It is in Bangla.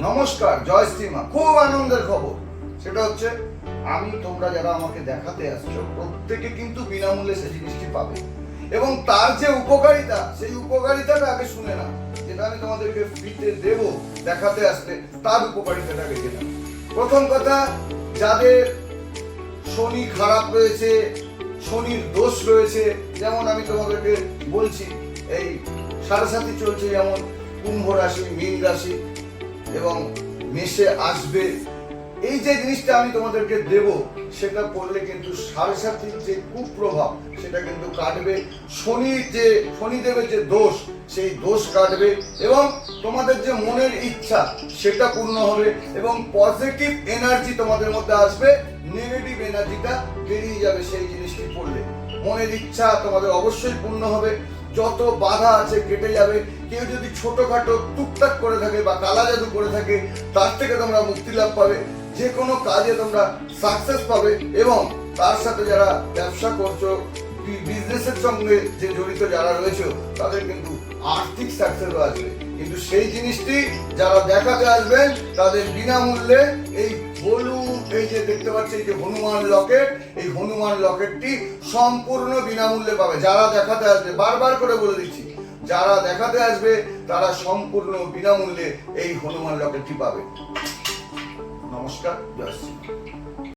নমস্কার, জয় শ্রীমা। খুব আনন্দের খবর, সেটা হচ্ছে তোমরা যারা আমাকে দেখাতে আসছো প্রত্যেকে কিন্তু বিনামূল্যে সেই জিনিসটি পাবে এবং তার যে উপকারিতা, সেই উপকারিতাটা আগে শুনে না। যেটা আমি তোমাদেরকে ফ্রিতে দেবো দেখাতে আসলে, তার উপকারিতাটা দেখে না। প্রথম কথা, যাদের শনি খারাপ রয়েছে, শনির দোষ রয়েছে, যেমন আমি তোমাদেরকে বলছি, এই সাড়ে চলছে, যেমন কুম্ভ রাশি, মীন রাশি এবং মেষে আসবে। এই যে জিনিসটা আমি তোমাদেরকে দেব, সেটা পড়লে কিন্তু সাড়ে যে কুপ্রভাব সেটা কিন্তু কাটবে। শনিদেবের যে দোষ, সেই দোষ কাটবে এবং তোমাদের যে মনের ইচ্ছা সেটা পূর্ণ হবে এবং পজিটিভ এনার্জি তোমাদের মধ্যে আসবে, নেগেটিভ এনার্জিটা বেরিয়ে যাবে সেই জিনিসটি পড়লে। মনের ইচ্ছা তোমাদের অবশ্যই পূর্ণ হবে, যত বাধা আছে কেটে যাবে। কেউ যদি ছোটখাটো টুকটাক করে থাকে বা কালা জাদু করে থাকে, তার থেকে তোমরা মুক্তি লাভ পাবে। যে কোনো কাজে তোমরা সাকসেস পাবে এবং তার সাথে যারা ব্যবসা করছো, বিজনেসের সঙ্গে যে জড়িত যারা রয়েছে, তাদের কিন্তু আর্থিক সাকসেসও আসবে। কিন্তু সেই জিনিসটি যারা দেখাতে আসবেন, তাদের বিনামূল্যে এই এই যে দেখতে পাচ্ছি, এই যে হনুমান লকেট, এই হনুমান লকেটটি সম্পূর্ণ বিনামূল্যে পাবে যারা দেখাতে আসবে। বারবার করে বলে দিচ্ছি, যারা দেখাতে আসবে তারা সম্পূর্ণ বিনামূল্যে এই হনুমান লকেটটি পাবে। নমস্কার, জয় শ্রী।